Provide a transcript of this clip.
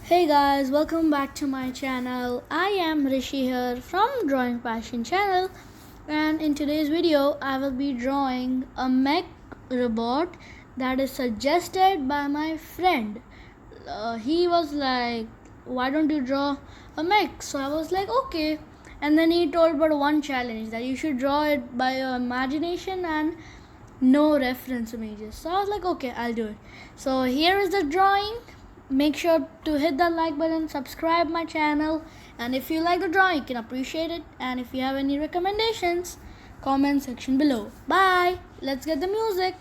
Hey guys, welcome back to my channel. I am Rishi here from Drawing Passion channel, and in today's video I will be drawing a mech robot that is suggested by my friend. He was like, why don't you draw a mech? So I was like, okay. And then he told about one challenge that you should draw it by your imagination and no reference images. So I was like, okay, I'll do it. So here is the drawing. Make sure to hit that like button, subscribe my channel, and if you like the drawing, you can appreciate it. And if you have any recommendations, comment section below. Bye. Let's get the music.